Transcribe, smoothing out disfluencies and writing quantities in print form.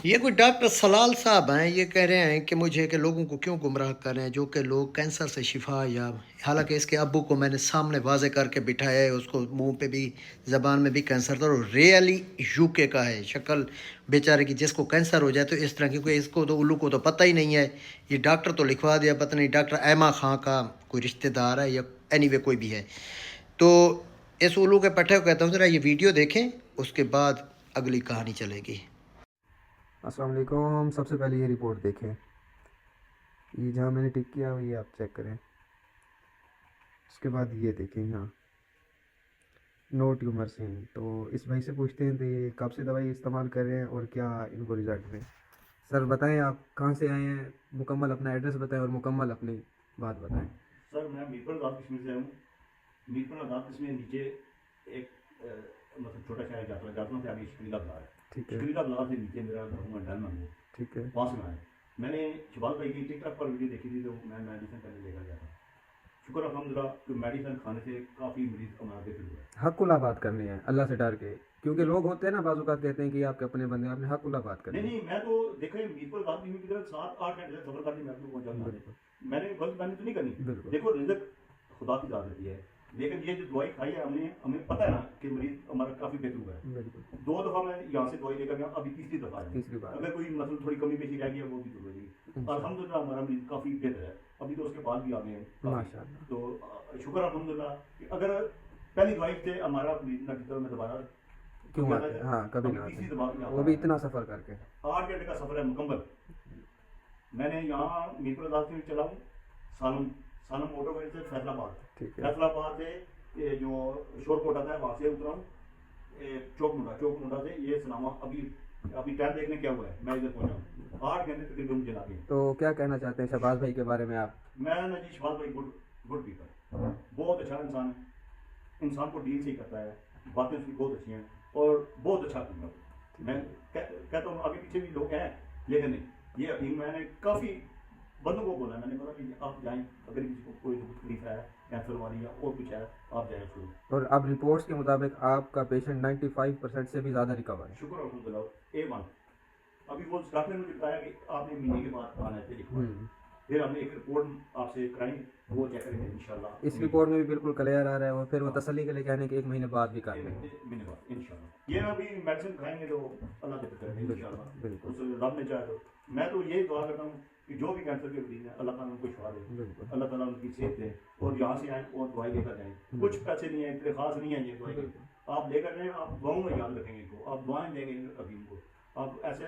یہ کوئی ڈاکٹر سلال صاحب ہیں، یہ کہہ رہے ہیں کہ مجھے کہ لوگوں کو کیوں گمراہ کر رہے ہیں جو کہ لوگ کینسر سے شفا یا حالانکہ اس کے ابو کو میں نے سامنے واضح کر کے بٹھایا ہے، اس کو منہ پہ بھی زبان میں بھی کینسر تھا اور ریئلی یو کے کا ہے شکل بیچارے کی، جس کو کینسر ہو جائے تو اس طرح کیونکہ اس کو تو الو کو تو پتہ ہی نہیں ہے، یہ ڈاکٹر تو لکھوا دیا، پتہ نہیں ڈاکٹر ایما خان کا کوئی رشتہ دار ہے یا اینی وے کوئی بھی ہے۔ تو اس الو کے پٹھے کو کہتا ہوں ذرا یہ ویڈیو دیکھیں، اس کے بعد اگلی کہانی چلے گی۔ السلام علیکم۔ سب سے پہلے یہ رپورٹ دیکھیں، یہ جہاں میں نے ٹک کیا ہوئی ہے آپ چیک کریں۔ اس کے بعد یہ دیکھیں یہاں نو ٹیومر سین۔ تو اس بھائی سے پوچھتے ہیں تو یہ کب سے دوائی استعمال کر رہے ہیں اور کیا ان کو رزلٹ میں۔ سر بتائیں آپ کہاں سے آئے ہیں، مکمل اپنا ایڈریس بتائیں اور مکمل اپنی بات بتائیں۔ سر میں میرپور آزاد کشمیر سے ہوں۔ میرپور آزاد کشمیر نیچے ایک مطلب چھوٹا شہر جاتنا سے آگے شکریلا بلار ہے، ٹھیک ہے، شکریلا بلار سے نیچے میرا گھر ڈل میں ٹھیک ہے، وہاں سے میں آیا۔ میں نے شبال بھائی کی ٹک ٹاک پر ویڈیو دیکھی تھی تو میں میڈیسن پہلے لے کر گیا تھا۔ شکر الحمدللہ کہ میڈیسن کھانے سے کافی مریض ہمارا بہتر ہوا ہے۔ حق اللہ بات کرنی ہے اللہ سے ڈر کے، کیونکہ لوگ ہوتے ہیں نا بعض اوقات کہتے ہیں کہ آپ کے اپنے بندے ہیں، آپ نے حق اللہ بات کرنی نہیں ہے۔ نہیں، میں تو دیکھیں میرپور آزاد کشمیر کی طرف 7-8 گھنٹے سے سفر کر کے میں اپنے پہنچا ہوں۔ بالکل میں نے غلط محنت تو نہیں کرنی۔ بالکل دیکھو رزق خدا کی ذات دیتی ہے، لیکن یہ جو دوائی کھائی ہے ہمیں پتہ ہے نا کہ مریض ہمارا کافی بہتر ہوا ہے۔ بالکل 2 دفعہ میں یہاں سے دوائی لے کر گیا، ابھی تیسری دفعہ آیا ہوں۔ تیسری بار اگر کوئی مطلب تھوڑی کمی پیشی رہ گئی ہے وہ بھی دور ہو جائے گی۔ الحمدللہ ہمارا مریض کافی بہتر ہے، ابھی تو اس کے بعد بھی آ گئے ہیں کافی۔ ماشاء اللہ۔ تو شکر الحمدللہ کہ اگر پہلی دوائی سے ہمارا مریض نہ ٹکتا میں دوبارہ کیوں آتے ہیں؟ ہاں کبھی نہ ابھی تیسری آتے دفعہ ہیں، وہ بھی اتنا سفر کر کے۔ 8 گھنٹے کا سفر ہے مکمل۔ میں نے یہاں میرپور آزاد سے چلا ہوں سانم موٹر وے سے فیصل آباد، ٹھیک ہے، فیصل آباد سے یہ جو شور کوٹ آتا ہے وہاں سے اترا ہوں چوک منڈا سے یہ سناما ابھی ٹائم دیکھنے کیا ہوا ہے میں ادھر پہنچا ہوں 8 گھنٹے تقریباً مجھے لگے۔ تو کیا کہنا چاہتے ہیں شہباز بھائی کے بارے میں آپ؟ میں نا جی شباز بھائی گڈ پیپل، بہت اچھا انسان ہے، انسان کو ڈیل سے ہی کرتا ہے، باتیں اس کی بہت اچھی ہیں اور بہت اچھا کرتا ہوں۔ میں کہتا ہوں آگے پیچھے بھی لوگ ہیں لیکن نہیں، یہ ابھی میں نے کافی بندوں کو بولا، میں نے بولا کہ آپ جائیں اگر کسی کو کوئی تکلیف ہے کینسر والی یا اور کچھ ہے آپ جائیں اس کو۔ اور اب رپورٹس کے مطابق آپ کا پیشنٹ 95% سے بھی زیادہ ریکور ہے۔ شکر الحمدللہ A1۔ ابھی وہ ڈاکٹر نے مجھے بتایا کہ آپ نے مہینے کے بعد آنا ہے لکھوا، پھر ہم نے ایک رپورٹ آپ سے کرائیں وہ چیک کریں گے انشاءاللہ۔ اس رپورٹ میں بھی بالکل کلیئر آ رہا ہے، اور پھر وہ تسلی کے لیے کہنے کہ 1 مہینے بعد بھی کر لیں گے۔ مہینے بعد انشاءاللہ یہ ابھی میڈیسن کھائیں گے تو اللہ کے فکر ہے انشاءاللہ، بالکل اس رب نے چاہے تو۔ میں تو یہی دعا کرتا ہوں کہ جو بھی کینسر کے مریض ہیں اللہ تعالیٰ ان کو شفا دے، بالکل اللہ تعالیٰ ان کی صحت دے اور یہاں سے آئیں اور دوائی لے کر جائیں۔ کچھ پیسے نہیں ہیں، اتنے خاص نہیں ہیں یہ دوائی، آپ لے کر جائیں، آپ دعاؤں میں یاد رکھیں گے ان کو، آپ دعائیں دیں گے حکیم کو، آپ ایسے